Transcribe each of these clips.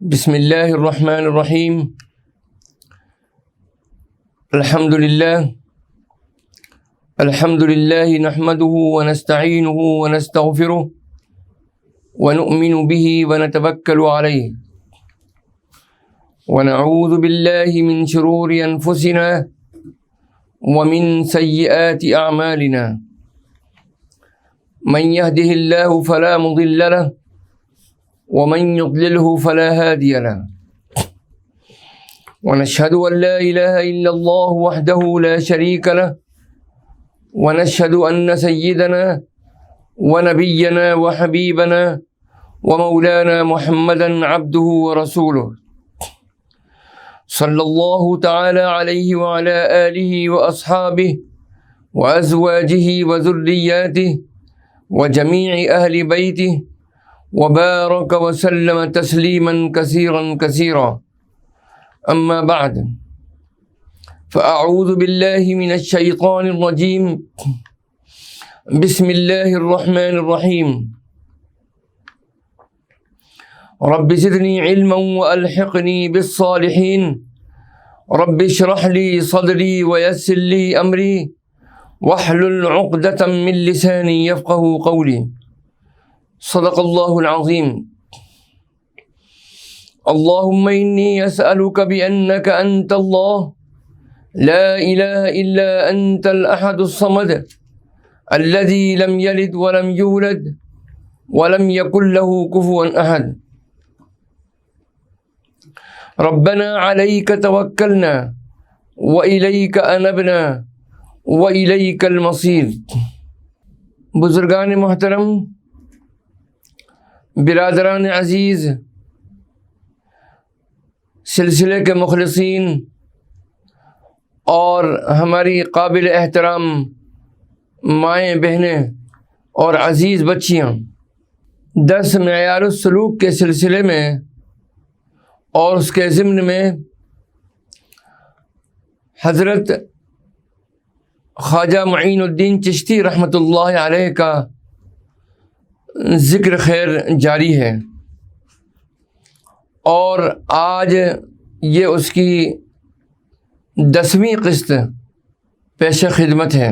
بسم اللہ الرحمن الرحیم الحمد للہ نحمده ونستعینه ونستغفره ونؤمن به ونتوکل علیہ ونعوذ باللہ من شرور انفسنا ومن سیئات اعمالنا من يهده الله فلا مضل له ومن يضلله فلا هادي له ونشهد أن لا إله إلا الله وحده لا شريك له ونشهد أن سيدنا ونبينا وحبيبنا ومولانا محمدا عبده ورسوله صلى الله تعالى عليه وعلى آله وأصحابه وأزواجه وذرياته وجميع أهل بيته وبارك وسلم تسليما كثيرا كثيرا أما بعد فأعوذ بالله من الشيطان الرجيم بسم الله الرحمن الرحيم رب زدني علما وألحقني بالصالحين رب اشرح لي صدري ويسر لي أمري واحلل عقدة من لساني يفقهوا قولي صدق اللہ العظیم اللہم انی اسألک بأنک انت اللہ لا الہ الا انت الاحد الصمد الذي لم يلد ولم يولد ولم يكن له كفوا احد ربنا علیک توکلنا وإلیک انبنا وإلیک المصیر۔ بزرگان محترم، برادران عزیز، سلسلے کے مخلصین اور ہماری قابل احترام مائیں بہنیں اور عزیز بچیاں، درس معیار السلوک کے سلسلے میں اور اس کے ضمن میں حضرت خواجہ معین الدین چشتی رحمۃ اللہ علیہ کا ذکر خیر جاری ہے، اور آج یہ اس کی 10ویں قسط پیش خدمت ہے۔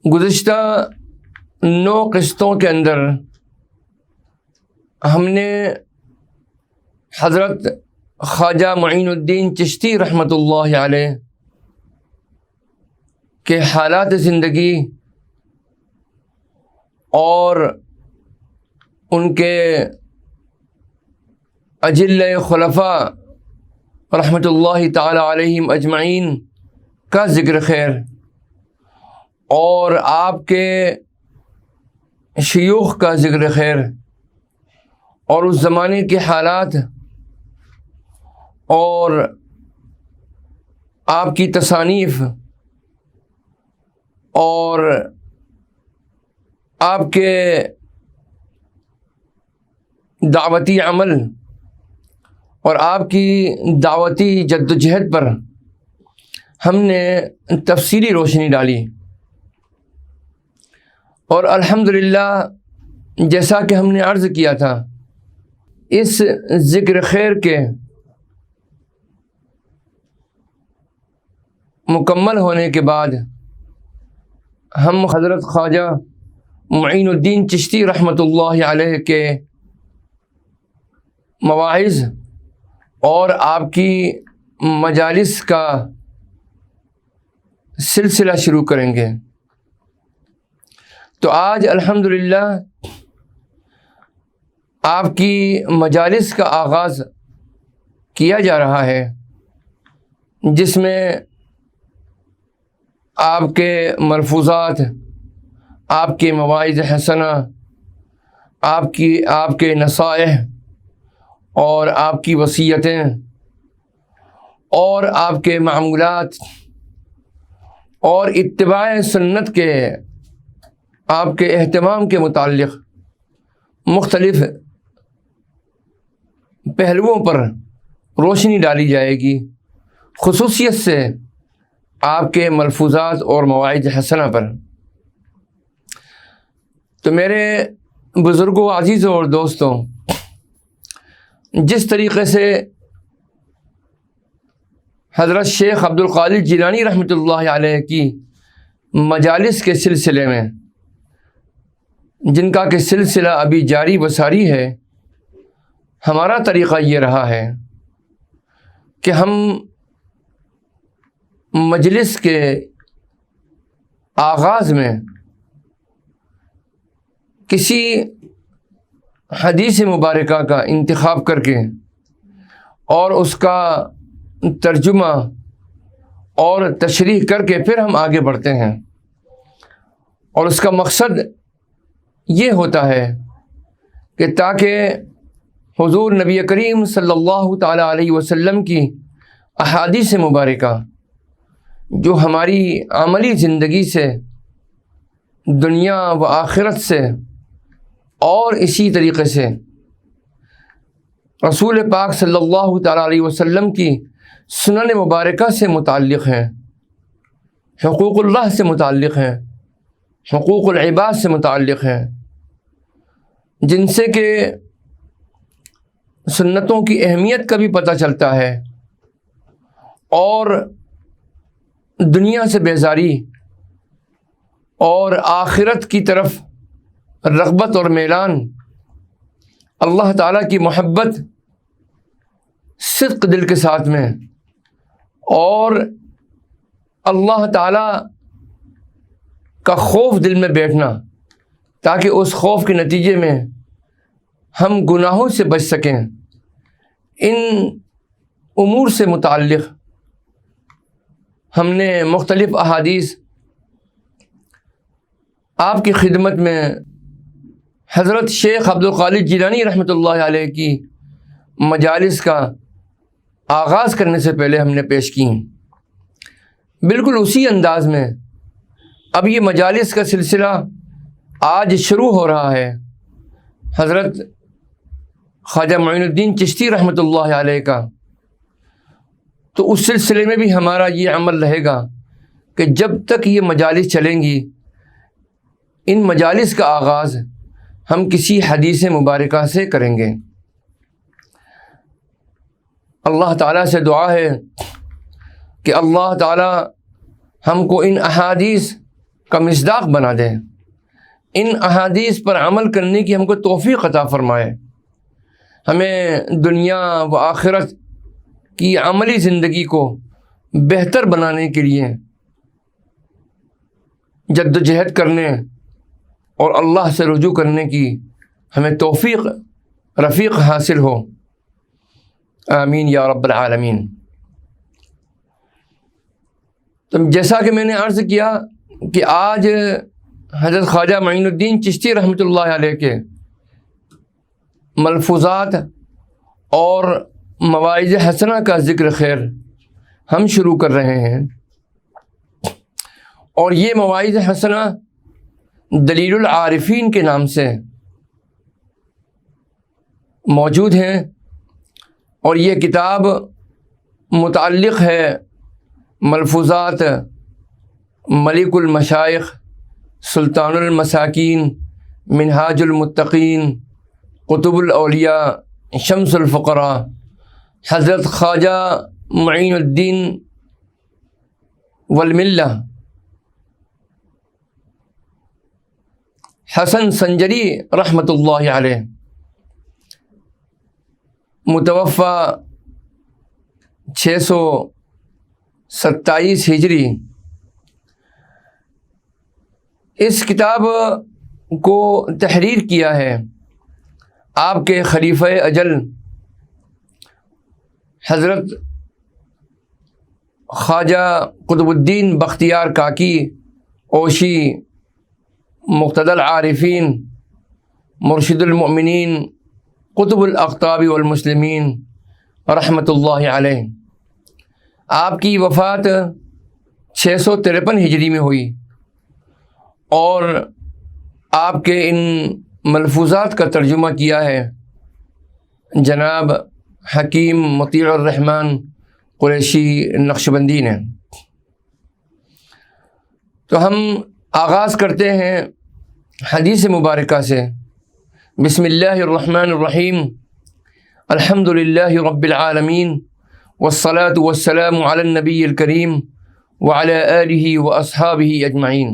گزشتہ 9 قسطوں کے اندر ہم نے حضرت خواجہ معین الدین چشتی رحمۃ اللہ علیہ کے حالات زندگی اور ان کے اجلہ خلفاء رحمۃ اللہ تعالی علیہم اجمعین کا ذکر خیر، اور آپ کے شیوخ کا ذکر خیر، اور اس زمانے کے حالات اور آپ کی تصانیف اور آپ کے دعوتی عمل اور آپ کی دعوتی جد و جہد پر ہم نے تفصیلی روشنی ڈالی، اور الحمدللہ جیسا کہ ہم نے عرض کیا تھا، اس ذکر خیر کے مکمل ہونے کے بعد ہم حضرت خواجہ معین الدین چشتی رحمۃ اللہ علیہ کے مواعظ اور آپ کی مجالس کا سلسلہ شروع کریں گے۔ تو آج الحمدللہ آپ کی مجالس کا آغاز کیا جا رہا ہے، جس میں آپ کے ملفوظات، آپ کے مواعظ حسنہ، آپ کے نصائح اور آپ کی وصیتیں اور آپ کے معمولات اور اتباع سنت کے آپ کے اہتمام کے متعلق مختلف پہلوؤں پر روشنی ڈالی جائے گی، خصوصیت سے آپ کے ملفوظات اور مواعظ حسنہ پر۔ تو میرے بزرگوں، عزیزوں اور دوستوں، جس طریقے سے حضرت شیخ عبد القادر جیلانی رحمۃ اللہ علیہ کی مجالس کے سلسلے میں، جن کا کہ سلسلہ ابھی جاری و ساری ہے، ہمارا طریقہ یہ رہا ہے کہ ہم مجلس کے آغاز میں کسی حدیث مبارکہ کا انتخاب کر کے اور اس کا ترجمہ اور تشریح کر کے پھر ہم آگے بڑھتے ہیں، اور اس کا مقصد یہ ہوتا ہے کہ تاکہ حضور نبی کریم صلی اللہ تعالیٰ علیہ وسلم کی احادیث مبارکہ جو ہماری عملی زندگی سے، دنیا و آخرت سے، اور اسی طریقے سے رسول پاک صلی اللہ تعالیٰ علیہ وسلم کی سنن مبارکہ سے متعلق ہیں، حقوق اللہ سے متعلق ہیں، حقوق العباد سے متعلق ہیں، جن سے کہ سنتوں کی اہمیت کا بھی پتہ چلتا ہے اور دنیا سے بیزاری اور آخرت کی طرف رغبت اور میلان، اللہ تعالیٰ کی محبت صدق دل کے ساتھ میں، اور اللہ تعالیٰ کا خوف دل میں بیٹھنا، تاکہ اس خوف کے نتیجے میں ہم گناہوں سے بچ سکیں۔ ان امور سے متعلق ہم نے مختلف احادیث آپ کی خدمت میں حضرت شیخ عبد القادر جیلانی رحمۃ اللہ علیہ کی مجالس کا آغاز کرنے سے پہلے ہم نے پیش کی۔ بالکل اسی انداز میں اب یہ مجالس کا سلسلہ آج شروع ہو رہا ہے۔ حضرت خواجہ معین الدین چشتی رحمۃ اللہ علیہ کا، تو اس سلسلے میں بھی ہمارا یہ عمل رہے گا کہ جب تک یہ مجالس چلیں گی، ان مجالس کا آغاز ہم کسی حدیث مبارکہ سے کریں گے۔ اللہ تعالیٰ سے دعا ہے کہ اللہ تعالیٰ ہم کو ان احادیث کا مصداق بنا دے، ان احادیث پر عمل کرنے کی ہم کو توفیق عطا فرمائے، ہمیں دنیا و آخرت کی عملی زندگی کو بہتر بنانے کے لیے جد و جہد کرنے اور اللہ سے رجوع کرنے کی ہمیں توفیق رفیق حاصل ہو، آمین یا رب العالمین۔ تو جیسا کہ میں نے عرض کیا کہ آج حضرت خواجہ معین الدین چشتی رحمۃ اللہ علیہ کے ملفوظات اور مواعظ حسنہ کا ذکر خیر ہم شروع کر رہے ہیں، اور یہ مواعظ حسنہ دلیل العارفین کے نام سے موجود ہیں، اور یہ کتاب متعلق ہے ملفوظات ملک المشائخ، سلطان المساکین، منہاج المتقین، قطب الاولیاء، شمس الفقراء، حضرت خواجہ معین الدین والملہ حسن سنجری رحمۃ اللہ علیہ، متوفی 627 ہجری۔ اس کتاب کو تحریر کیا ہے آپ کے خلیفہ اجل حضرت خواجہ قطب الدین بختیار کاکی اوشی، مقتدی العارفین، مرشد المؤمنین، قطب الاقطاب والمسلمین رحمۃ اللہ علیہ۔ آپ کی وفات 653 ہجری میں ہوئی، اور آپ کے ان ملفوظات کا ترجمہ کیا ہے جناب حکیم مطیع الرحمن قریشی نقشبندی نے۔ تو ہم آغاز کرتے ہیں حدیث مبارکہ سے۔ بسم اللہ الرحمن الرحیم۔ الحمد للہ رب العالمین والصلاة والسلام علی النبی الکریم وعلی آلہ واصحابہ اجمعین۔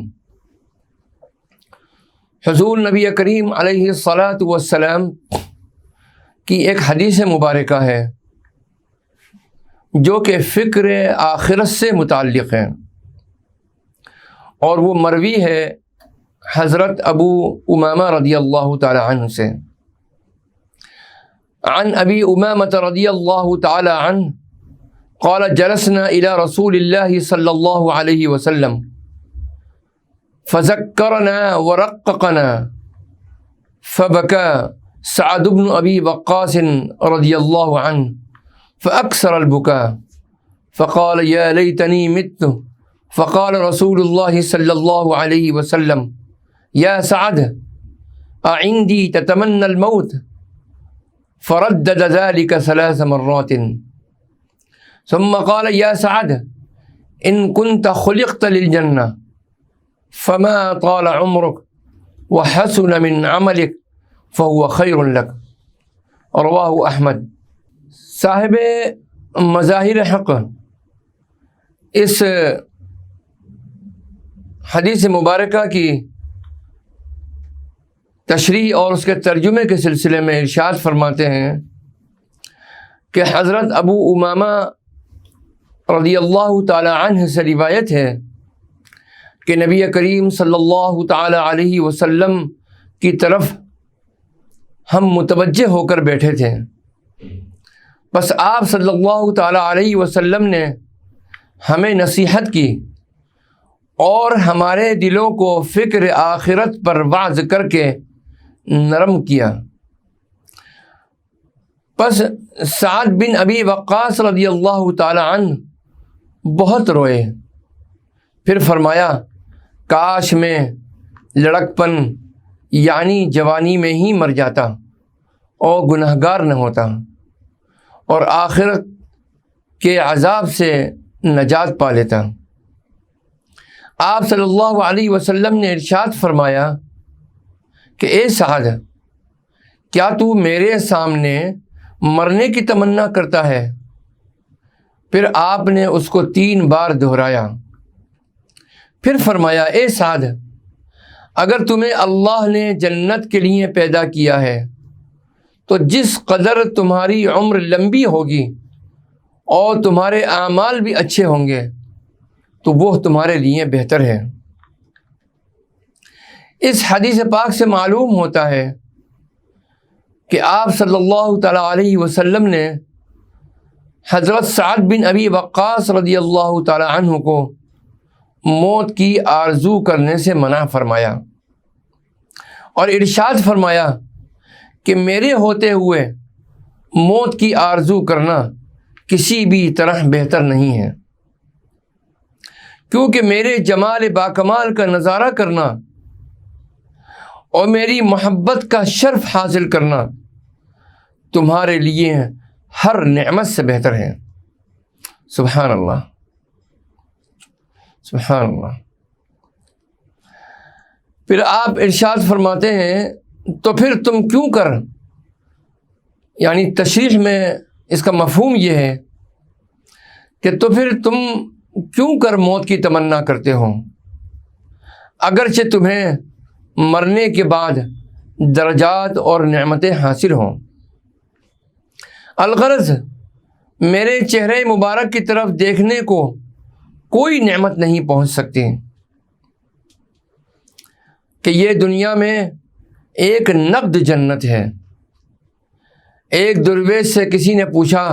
حضور نبی کریم علیہ الصلاۃ والسلام کی ایک حدیث مبارکہ ہے جو کہ فکر آخرت سے متعلق ہے، اور وہ مروی ہے حضرت ابو امامہ رضی اللہ تعالی عنہ سے۔ عن ابی امامہ رضی اللہ تعالی عنہ قال جلسنا الى رسول اللہ صلی اللہ علیہ وسلم فذكرنا ورققنا فبكى سعد بن ابی وقاص رضی اللہ عنہ فأكثر البكاء فقال يا ليتني مت، فقال رسول الله صلى الله عليه وسلم يا سعد أعندي تتمنى الموت؟ فردد ذلك 3 مرات ثم قال يا سعد إن كنت خلقت للجنة فما طال عمرك وحسن من عملك فهو خير لك، رواه احمد۔ صاحب مظاہر حق اس حدیث مبارکہ کی تشریح اور اس کے ترجمے کے سلسلے میں ارشاد فرماتے ہیں کہ حضرت ابو امامہ رضی اللہ تعالی عنہ سے روایت ہے کہ نبی کریم صلی اللہ تعالی علیہ وسلم کی طرف ہم متوجہ ہو کر بیٹھے تھے، بس آپ صلی اللہ تعالی علیہ وسلم نے ہمیں نصیحت کی اور ہمارے دلوں کو فکر آخرت پر واعظ کر کے نرم کیا۔ پس سعد بن ابی وقاص رضی اللہ تعالی عنہ بہت روئے، پھر فرمایا کاش میں لڑکپن یعنی جوانی میں ہی مر جاتا اور گنہگار نہ ہوتا اور آخرت کے عذاب سے نجات پا لیتا۔ آپ صلی اللہ علیہ وسلم نے ارشاد فرمایا کہ اے سعد، کیا تو میرے سامنے مرنے کی تمنا کرتا ہے؟ پھر آپ نے اس کو 3 بار دہرایا، پھر فرمایا اے سعد، اگر تمہیں اللہ نے جنت کے لیے پیدا کیا ہے تو جس قدر تمہاری عمر لمبی ہوگی اور تمہارے اعمال بھی اچھے ہوں گے تو وہ تمہارے لیے بہتر ہے۔ اس حدیث پاک سے معلوم ہوتا ہے کہ آپ صلی اللہ تعالی علیہ وسلم نے حضرت سعد بن ابی وقاص رضی اللہ تعالی عنہ کو موت کی آرزو کرنے سے منع فرمایا اور ارشاد فرمایا کہ میرے ہوتے ہوئے موت کی آرزو کرنا کسی بھی طرح بہتر نہیں ہے، کیونکہ میرے جمال باکمال کا نظارہ کرنا اور میری محبت کا شرف حاصل کرنا تمہارے لیے ہر نعمت سے بہتر ہے۔ سبحان اللہ، سبحان اللہ۔ پھر آپ ارشاد فرماتے ہیں تو پھر تم کیوں کر، یعنی تشریح میں اس کا مفہوم یہ ہے کہ تو پھر تم کیوں کر موت کی تمنا کرتے ہو، اگرچہ تمہیں مرنے کے بعد درجات اور نعمتیں حاصل ہوں۔ الغرض میرے چہرے مبارک کی طرف دیکھنے کو کوئی نعمت نہیں پہنچ سکتی کہ یہ دنیا میں ایک نقد جنت ہے۔ ایک درویش سے کسی نے پوچھا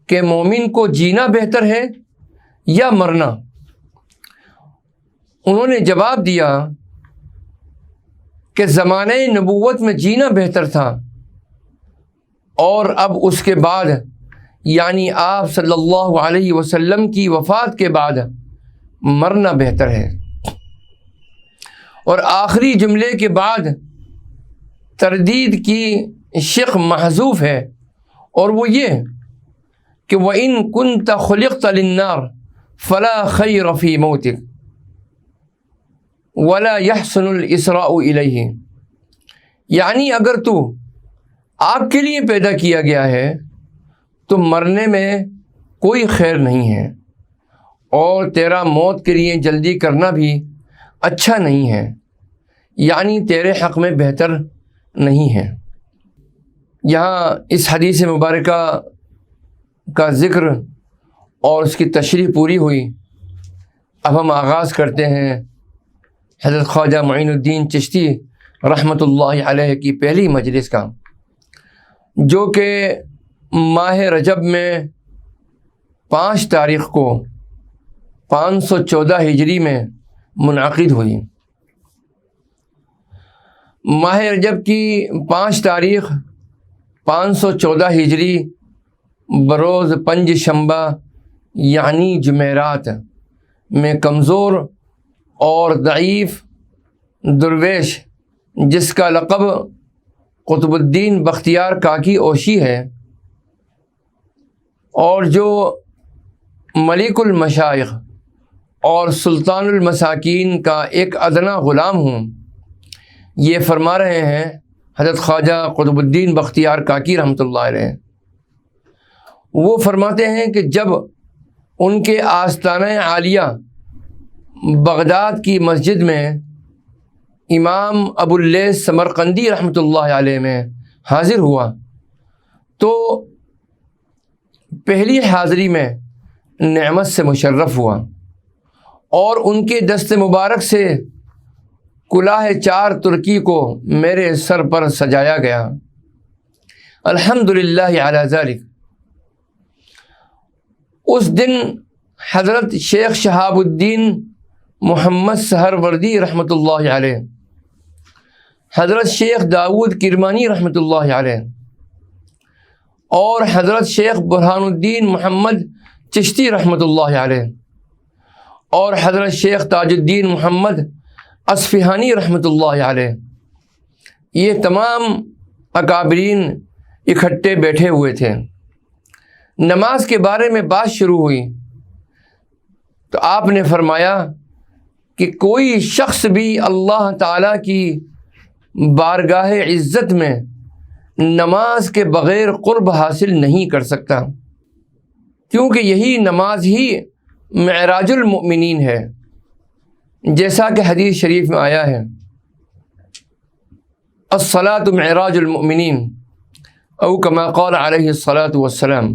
کہ مومن کو جینا بہتر ہے یا مرنا؟ انہوں نے جواب دیا کہ زمانہ نبوت میں جینا بہتر تھا اور اب اس کے بعد یعنی آپ صلی اللہ علیہ وسلم کی وفات کے بعد مرنا بہتر ہے۔ اور آخری جملے کے بعد تردید کی شق محذوف ہے، اور وہ یہ کہ وَإِن كُنْتَ خُلِقْتَ لِلنَّارِ فَلَا خَيْرَ فِي مَوْتِكَ وَلَا يَحْسُنُ الْإِسْرَاءُ إِلَيْهِ، یعنی اگر تو آگ کے لیے پیدا کیا گیا ہے تو مرنے میں کوئی خیر نہیں ہے، اور تیرا موت کے لیے جلدی کرنا بھی اچھا نہیں ہے، یعنی تیرے حق میں بہتر نہیں ہے۔ یہاں اس حدیث مبارکہ کا ذکر اور اس کی تشریح پوری ہوئی۔ اب ہم آغاز کرتے ہیں حضرت خواجہ معین الدین چشتی رحمۃ اللہ علیہ کی پہلی مجلس کا، جو کہ ماہ رجب میں 5 تاریخ کو 514 ہجری میں منعقد ہوئی۔ ماہ رجب کی 5 تاریخ 514 ہجری بروز پنج شنبہ یعنی جمعرات میں کمزور اور ضعیف درویش جس کا لقب قطب الدین بختیار کاکی اوشی ہے، اور جو ملک المشائخ اور سلطان المساکین کا ایک ادنا غلام ہوں، یہ فرما رہے ہیں حضرت خواجہ قطب الدین بختیار کاکی رحمۃ اللہ علیہ۔ وہ فرماتے ہیں کہ جب ان کے آستانہ عالیہ بغداد کی مسجد میں امام ابو اللیث سمرقندی رحمۃ اللہ علیہ میں حاضر ہوا تو پہلی حاضری میں نعمت سے مشرف ہوا، اور ان کے دست مبارک سے کلاه 4 ترکی کو میرے سر پر سجایا گیا۔ الحمدللہ علی ذلک۔ اس دن حضرت شیخ شہاب الدین محمد سہروردی رحمۃ اللہ علیہ، حضرت شیخ داود کرمانی رحمۃ اللہ علیہ، اور حضرت شیخ برہان الدین محمد چشتی رحمۃ اللہ علیہ، اور حضرت شیخ تاج الدین محمد اصفہانی رحمۃ اللہ علیہ، یہ تمام اکابرین اکٹھے بیٹھے ہوئے تھے۔ نماز کے بارے میں بات شروع ہوئی تو آپ نے فرمایا کہ کوئی شخص بھی اللہ تعالیٰ کی بارگاہ عزت میں نماز کے بغیر قرب حاصل نہیں کر سکتا، کیونکہ یہی نماز ہی معراج المؤمنین ہے، جیسا کہ حدیث شریف میں آیا ہے الصلاۃ معراج المؤمنین او کما قال علیہ الصلاۃ والسلام،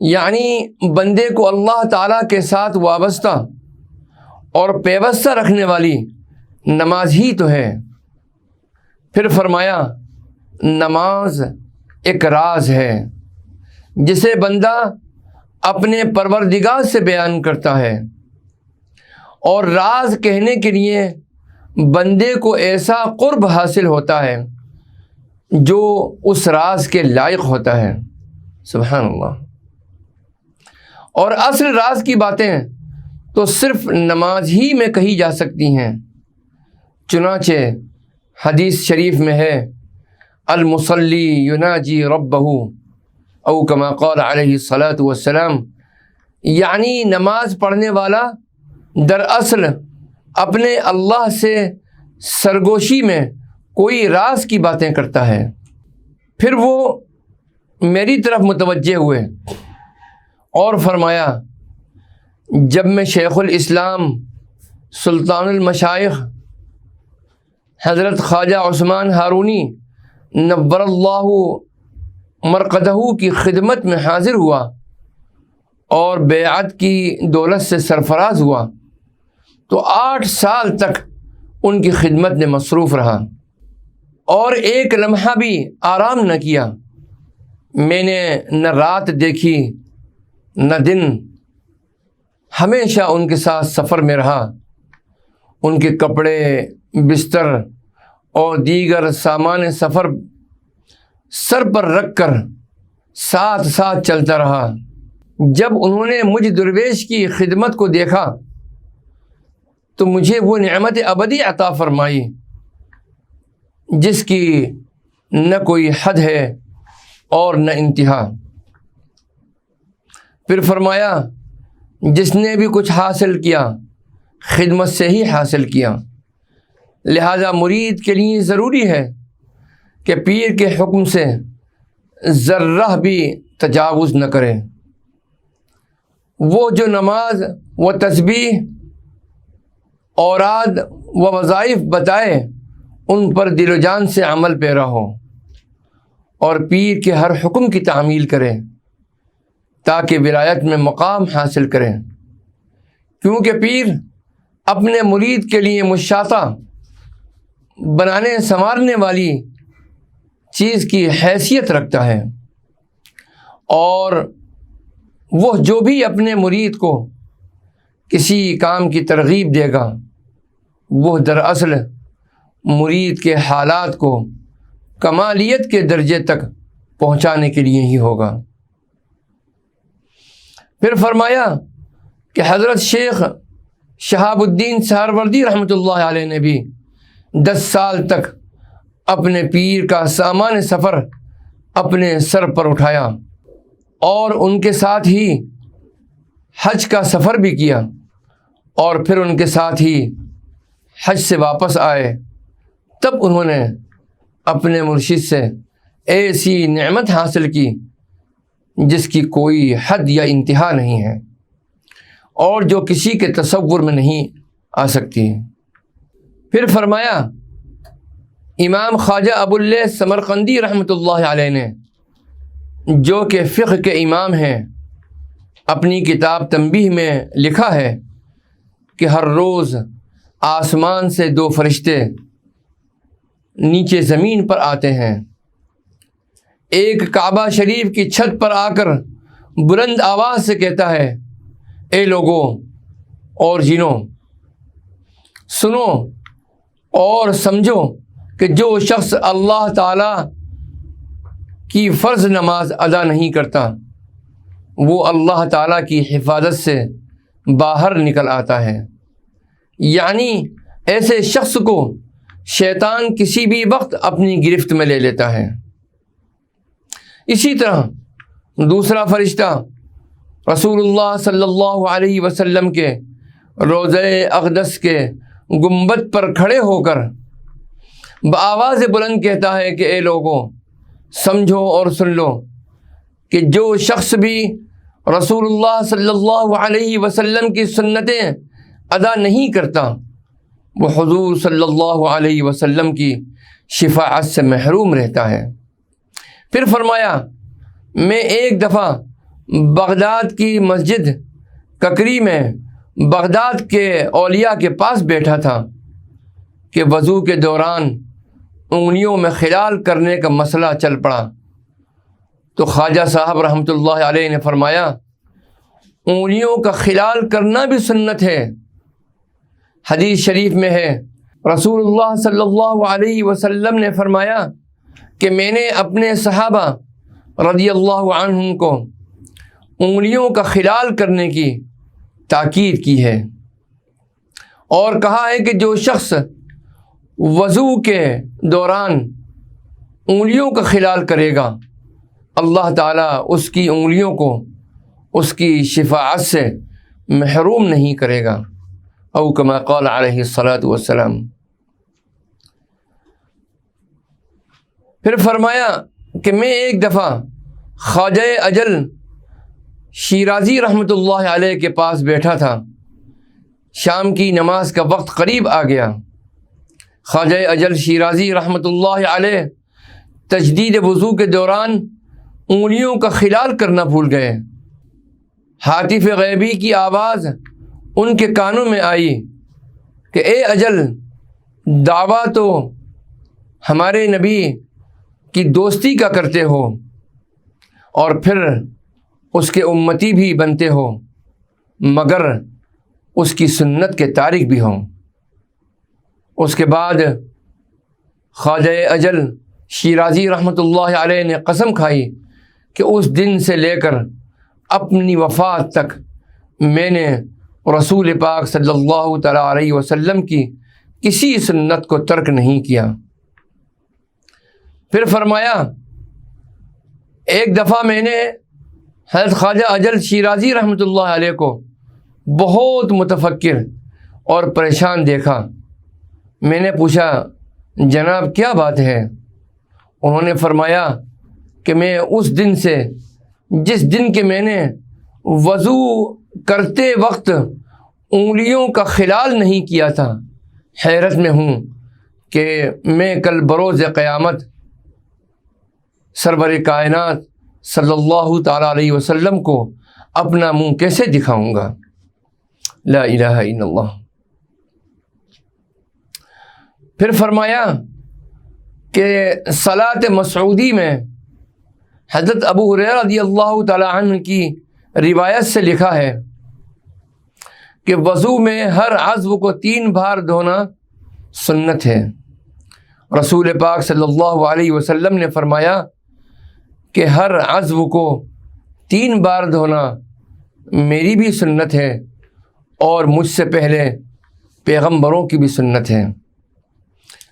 یعنی بندے کو اللہ تعالیٰ کے ساتھ وابستہ اور پیوستہ رکھنے والی نماز ہی تو ہے۔ پھر فرمایا نماز ایک راز ہے جسے بندہ اپنے پروردگار سے بیان کرتا ہے، اور راز کہنے کے لیے بندے کو ایسا قرب حاصل ہوتا ہے جو اس راز کے لائق ہوتا ہے۔ سبحان اللہ۔ اور اصل راز کی باتیں تو صرف نماز ہی میں کہی جا سکتی ہیں، چنانچہ حدیث شریف میں ہے المصلی یناجی ربہ او کما قال علیہ الصلاۃ والسلام، یعنی نماز پڑھنے والا دراصل اپنے اللہ سے سرگوشی میں کوئی راز کی باتیں کرتا ہے۔ پھر وہ میری طرف متوجہ ہوئے اور فرمایا جب میں شیخ الاسلام سلطان المشائخ حضرت خواجہ عثمان ہارونی نور اللہ مرقدہ کی خدمت میں حاضر ہوا اور بیعت کی دولت سے سرفراز ہوا تو 8 سال تک ان کی خدمت میں مصروف رہا اور ایک لمحہ بھی آرام نہ کیا۔ میں نے نہ رات دیکھی نہ دن، ہمیشہ ان کے ساتھ سفر میں رہا۔ ان کے کپڑے، بستر اور دیگر سامان سفر سر پر رکھ کر ساتھ ساتھ چلتا رہا۔ جب انہوں نے مجھ درویش کی خدمت کو دیکھا تو مجھے وہ نعمت ابدی عطا فرمائی جس کی نہ کوئی حد ہے اور نہ انتہا۔ پھر فرمایا جس نے بھی کچھ حاصل کیا خدمت سے ہی حاصل کیا، لہذا مرید کے لیے ضروری ہے کہ پیر کے حکم سے ذرہ بھی تجاوز نہ کرے۔ وہ جو نماز و تسبیح، اوراد و وظائف بتائے ان پر دل و جان سے عمل پیرا ہو، اور پیر کے ہر حکم کی تعمیل کرے تاکہ ولایت میں مقام حاصل کرے، کیونکہ پیر اپنے مرید کے لیے مشاطہ بنانے سنوارنے والی چیز کی حیثیت رکھتا ہے، اور وہ جو بھی اپنے مرید کو کسی کام کی ترغیب دے گا وہ دراصل مرید کے حالات کو کمالیت کے درجے تک پہنچانے کے لیے ہی ہوگا۔ پھر فرمایا کہ حضرت شیخ شہاب الدین سہروردی رحمۃ اللہ علیہ نے بھی 10 سال تک اپنے پیر کا سامان سفر اپنے سر پر اٹھایا، اور ان کے ساتھ ہی حج کا سفر بھی کیا، اور پھر ان کے ساتھ ہی حج سے واپس آئے۔ تب انہوں نے اپنے مرشد سے ایسی نعمت حاصل کی جس کی کوئی حد یا انتہا نہیں ہے، اور جو کسی کے تصور میں نہیں آ سکتی۔ پھر فرمایا امام خواجہ ابواللیث سمرقندی رحمۃ اللہ علیہ نے، جو کہ فقہ کے امام ہیں، اپنی کتاب تنبیہ میں لکھا ہے کہ ہر روز آسمان سے 2 فرشتے نیچے زمین پر آتے ہیں، ایک کعبہ شریف کی چھت پر آ کر بلند آواز سے کہتا ہے، اے لوگوں اور جنوں، سنو اور سمجھو کہ جو شخص اللہ تعالیٰ کی فرض نماز ادا نہیں کرتا وہ اللہ تعالیٰ کی حفاظت سے باہر نکل آتا ہے، یعنی ایسے شخص کو شیطان کسی بھی وقت اپنی گرفت میں لے لیتا ہے۔ اسی طرح دوسرا فرشتہ رسول اللہ صلی اللہ علیہ وسلم کے روضہ اقدس کے گنبد پر کھڑے ہو کر بآواز بلند کہتا ہے کہ اے لوگوں، سمجھو اور سن لو کہ جو شخص بھی رسول اللہ صلی اللہ علیہ وسلم کی سنتیں ادا نہیں کرتا وہ حضور صلی اللہ علیہ وسلم کی شفاعت سے محروم رہتا ہے۔ پھر فرمایا میں ایک دفعہ بغداد کی مسجد ککری میں بغداد کے اولیاء کے پاس بیٹھا تھا کہ وضو کے دوران انگلیوں میں خلال کرنے کا مسئلہ چل پڑا، تو خواجہ صاحب رحمۃ اللہ علیہ نے فرمایا انگلیوں کا خلال کرنا بھی سنت ہے۔ حدیث شریف میں ہے رسول اللہ صلی اللہ علیہ وسلم نے فرمایا کہ میں نے اپنے صحابہ رضی اللہ عنہم کو انگلیوں کا خلال کرنے کی تاکید کی ہے، اور کہا ہے کہ جو شخص وضو کے دوران انگلیوں کا خلال کرے گا اللہ تعالیٰ اس کی انگلیوں کو اس کی شفاعت سے محروم نہیں کرے گا، او کما قال علیہ الصلاۃ والسلام۔ پھر فرمایا کہ میں ایک دفعہ خواجہ اجل شیرازی رحمۃ اللہ علیہ کے پاس بیٹھا تھا، شام کی نماز کا وقت قریب آ گیا۔ خواجہ اجل شیرازی رحمۃ اللہ علیہ تجدید وضو کے دوران انگلیوں کا خلال کرنا بھول گئے۔ ہاتف غیبی کی آواز ان کے کانوں میں آئی کہ اے اجل، دعویٰ تو ہمارے نبی کی دوستی کا کرتے ہو اور پھر اس کے امتی بھی بنتے ہو، مگر اس کی سنت کے تارک بھی ہوں۔ اس کے بعد خواجہ اجل شیرازی رحمۃ اللہ علیہ نے قسم کھائی کہ اس دن سے لے کر اپنی وفات تک میں نے رسول پاک صلی اللہ تعالیٰ علیہ وسلم کی کسی سنت کو ترک نہیں کیا۔ پھر فرمایا ایک دفعہ میں نے حضرت خواجہ اجل شیرازی رحمۃ اللہ علیہ کو بہت متفکر اور پریشان دیکھا۔ میں نے پوچھا جناب کیا بات ہے؟ انہوں نے فرمایا کہ میں اس دن سے جس دن کہ میں نے وضو کرتے وقت انگلیوں کا خلال نہیں کیا تھا، حیرت میں ہوں کہ میں کل بروز قیامت سرور کائنات صلی اللہ تعالیٰ علیہ وسلم کو اپنا منہ کیسے دکھاؤں گا۔ لا الہ الا اللہ۔ پھر فرمایا کہ صلاۃ مسعودی میں حضرت ابو ہریرہ رضی اللہ تعالیٰ عنہ کی روایت سے لکھا ہے کہ وضو میں ہر عضو کو 3 بار دھونا سنت ہے۔ رسول پاک صلی اللہ علیہ وسلم نے فرمایا کہ ہر عضو کو 3 بار دھونا میری بھی سنت ہے اور مجھ سے پہلے پیغمبروں کی بھی سنت ہے،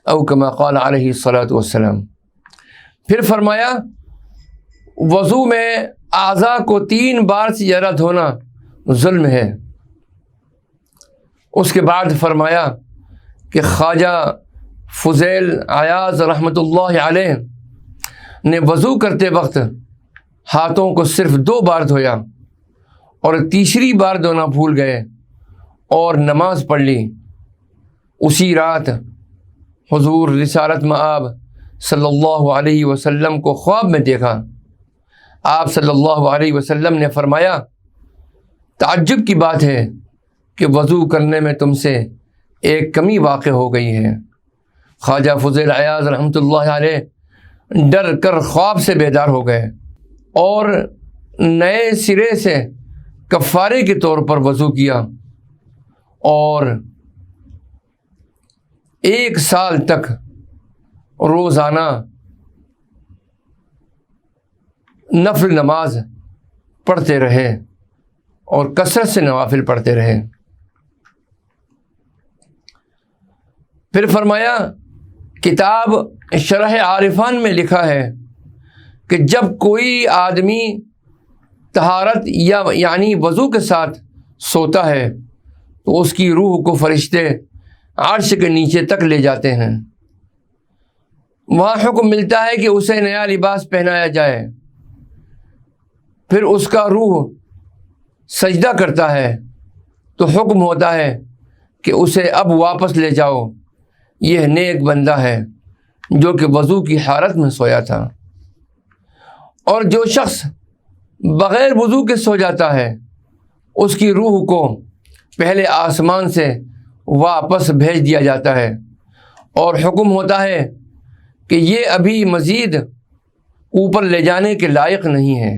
او کما قال علیہ الصلاۃ والسلام۔ پھر فرمایا وضو میں اعضاء کو 3 بار سے زیادہ دھونا ظلم ہے۔ اس کے بعد فرمایا کہ خواجہ فضیل عیاض رحمۃ اللہ علیہ نے وضو کرتے وقت ہاتھوں کو صرف 2 بار دھویا اور تیسری بار دھونا بھول گئے اور نماز پڑھ لی۔ اسی رات حضور رسالت مآب صلی اللہ علیہ وسلم کو خواب میں دیکھا۔ آپ صلی اللہ علیہ وسلم نے فرمایا تعجب کی بات ہے کہ وضو کرنے میں تم سے ایک کمی واقع ہو گئی ہے۔ خواجہ فضیل عیاض رحمۃ اللہ علیہ ڈر کر خواب سے بیدار ہو گئے اور نئے سرے سے کفارے کے طور پر وضو کیا اور 1 سال تک روزانہ نفل نماز پڑھتے رہے اور کثرت سے نوافل پڑھتے رہے۔ پھر فرمایا کتاب شرح عارفان میں لکھا ہے کہ جب کوئی آدمی طہارت یعنی وضو کے ساتھ سوتا ہے تو اس کی روح کو فرشتے عرش کے نیچے تک لے جاتے ہیں۔ وہاں حکم ملتا ہے کہ اسے نیا لباس پہنایا جائے، پھر اس کا روح سجدہ کرتا ہے تو حکم ہوتا ہے کہ اسے اب واپس لے جاؤ، یہ نیک بندہ ہے جو کہ وضو کی حالت میں سویا تھا۔ اور جو شخص بغیر وضو کے سو جاتا ہے اس کی روح کو پہلے آسمان سے واپس بھیج دیا جاتا ہے اور حکم ہوتا ہے کہ یہ ابھی مزید اوپر لے جانے کے لائق نہیں ہے،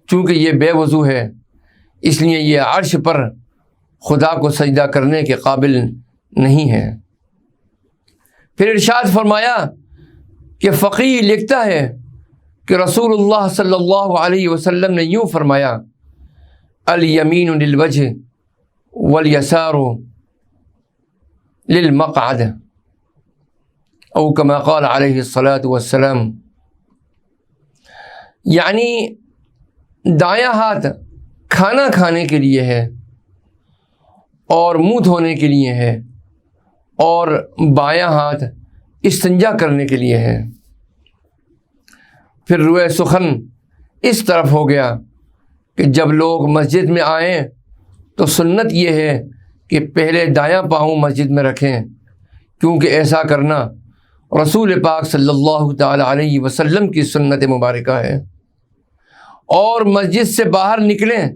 چونکہ یہ بے وضو ہے، اس لیے یہ عرش پر خدا کو سجدہ کرنے کے قابل نہیں ہے۔ پھر ارشاد فرمایا کہ فقیہ لکھتا ہے کہ رسول اللہ صلی اللہ علیہ وسلم نے یوں فرمایا الیمین للوجہ والیسار للمقعد، او کما قال علیہ الصلاۃ والسلام، یعنی دایاں ہاتھ کھانا کھانے کے لیے ہے اور منہ دھونے کے لیے ہے اور بایاں ہاتھ استنجا کرنے کے لیے ہے۔ پھر روئے سخن اس طرف ہو گیا کہ جب لوگ مسجد میں آئیں تو سنت یہ ہے کہ پہلے دایاں پاؤں مسجد میں رکھیں، کیونکہ ایسا کرنا رسول پاک صلی اللہ تعالی علیہ وسلم کی سنت مبارکہ ہے۔ اور مسجد سے باہر نکلیں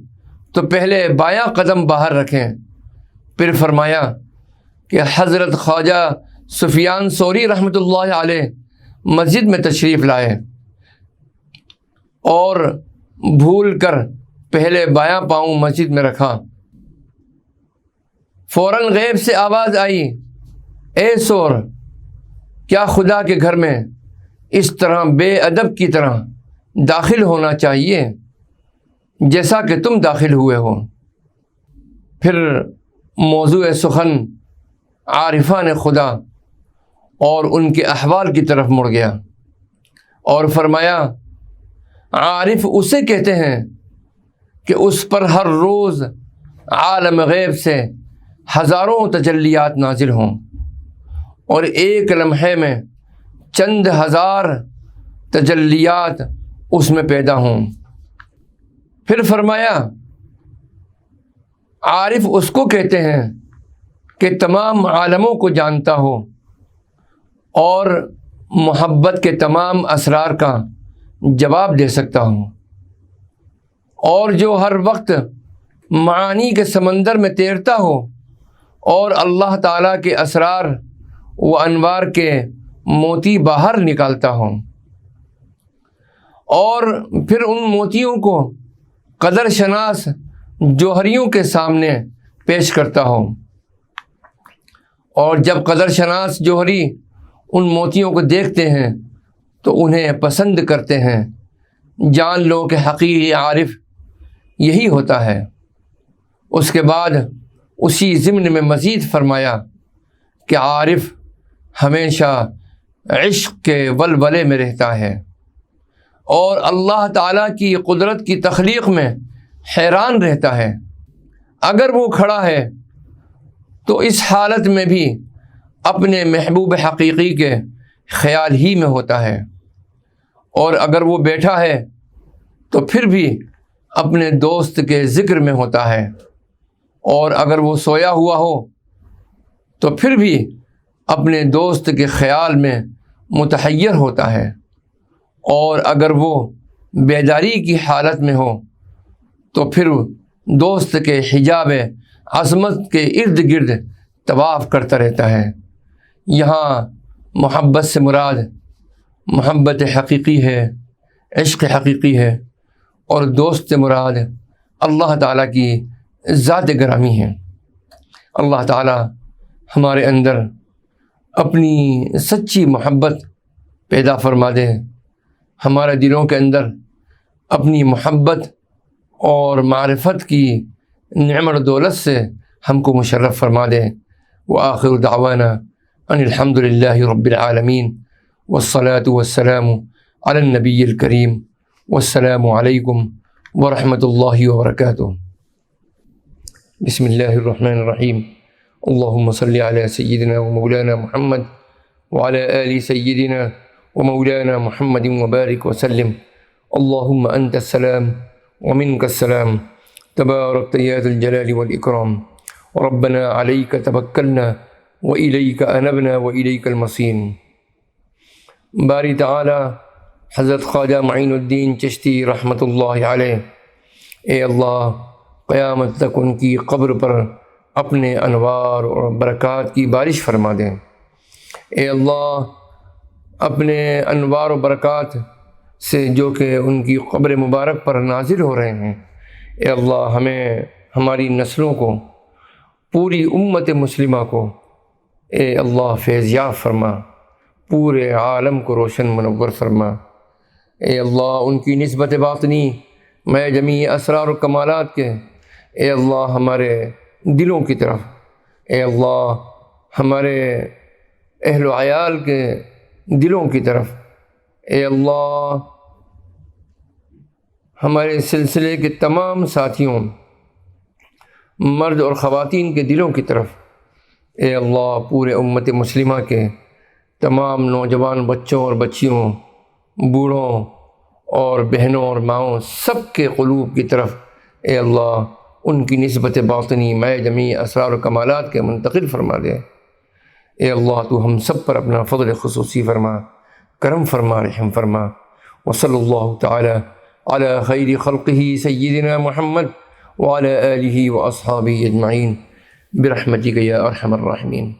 تو پہلے بایاں قدم باہر رکھیں۔ پھر فرمایا کہ حضرت خواجہ سفیان ثوری رحمۃ اللہ علیہ مسجد میں تشریف لائے اور بھول کر پہلے بایاں پاؤں مسجد میں رکھا۔ فوراً غیب سے آواز آئی، اے ثور، کیا خدا کے گھر میں اس طرح بے ادب کی طرح داخل ہونا چاہیے جیسا کہ تم داخل ہوئے ہو؟ پھر موضوع سخن عارفان خدا اور ان کے احوال کی طرف مڑ گیا اور فرمایا عارف اسے کہتے ہیں کہ اس پر ہر روز عالم غیب سے ہزاروں تجلیات نازل ہوں اور ایک لمحے میں چند ہزار تجلیات اس میں پیدا ہوں۔ پھر فرمایا عارف اس کو کہتے ہیں کہ تمام عالموں کو جانتا ہو اور محبت کے تمام اسرار کا جواب دے سکتا ہوں، اور جو ہر وقت معانی کے سمندر میں تیرتا ہو اور اللہ تعالیٰ کے اسرار و انوار کے موتی باہر نکالتا ہوں، اور پھر ان موتیوں کو قدر شناس جوہریوں کے سامنے پیش کرتا ہوں، اور جب قدر شناس جوہری ان موتیوں کو دیکھتے ہیں تو انہیں پسند کرتے ہیں۔ جان لو کہ حقیقی عارف یہی ہوتا ہے۔ اس کے بعد اسی ضمن میں مزید فرمایا کہ عارف ہمیشہ عشق کے ولولے میں رہتا ہے اور اللہ تعالیٰ کی قدرت کی تخلیق میں حیران رہتا ہے۔ اگر وہ کھڑا ہے تو اس حالت میں بھی اپنے محبوب حقیقی کے خیال ہی میں ہوتا ہے، اور اگر وہ بیٹھا ہے تو پھر بھی اپنے دوست کے ذکر میں ہوتا ہے، اور اگر وہ سویا ہوا ہو تو پھر بھی اپنے دوست کے خیال میں متحیر ہوتا ہے، اور اگر وہ بیداری کی حالت میں ہو تو پھر دوست کے حجاب عظمت کے ارد گرد طواف کرتا رہتا ہے۔ یہاں محبت سے مراد محبت حقیقی ہے، عشق حقیقی ہے، اور دوست سے مراد اللہ تعالیٰ کی ذات گرامی ہے۔ اللہ تعالیٰ ہمارے اندر اپنی سچی محبت پیدا فرما دے، ہمارے دلوں کے اندر اپنی محبت اور معرفت کی نعمت و دولت سے ہم کو مشرف فرما دے۔ وآخر دعوانا ان الحمد للہ رب العالمین، والصلاة والسلام علی النبی الکریم، والسلام علیکم ورحمۃ اللہ وبرکاتہ۔ بسم اللہ الرحمن الرحیم۔ اللہم صلی علی سیدنا و مولانا محمد وعلی آل سیدنا و مولانا محمد وبارک وسلم۔ اللہم انت السلام ومنک السلام، تبارکت یا ذا الجلال والاکرام، ربنا علیک توکلنا وإلیک انبنا وإلیک المصیر۔ باری تعالی حضرت خواجہ معین الدین چشتی رحمۃ اللہ علیہ، اے اللہ قیامت تک ان کی قبر پر اپنے انوار اور برکات کی بارش فرما دیں۔ اے اللہ اپنے انوار و برکات سے جو کہ ان کی قبر مبارک پر نازل ہو رہے ہیں، اے اللہ ہمیں، ہماری نسلوں کو، پوری امت مسلمہ کو اے اللہ فیض یاب فرما، پورے عالم کو روشن منور فرما۔ اے اللہ ان کی نسبت باطنی میں جمیع اسرار و کمالات کے اے اللہ ہمارے دلوں کی طرف، اے اللہ ہمارے اہل و عیال کے دلوں کی طرف، اے اللہ ہمارے سلسلے کے تمام ساتھیوں مرد اور خواتین کے دلوں کی طرف، اے اللہ پورے امت مسلمہ کے تمام نوجوان بچوں اور بچیوں، بوڑھوں اور بہنوں اور ماؤں، سب کے قلوب کی طرف اے اللہ ان کی نسبت باطنی میں جمیع اسرار و کمالات کے منتقل فرما دے۔ اے اللہ تو ہم سب پر اپنا فضل خصوصی فرما، کرم فرما، رحم فرما۔ وصلی اللہ تعالی علی خیر خلقہ سیدنا محمد وعلی آلہ واصحابہ اجمعین برحمتک یا ارحم الراحمین۔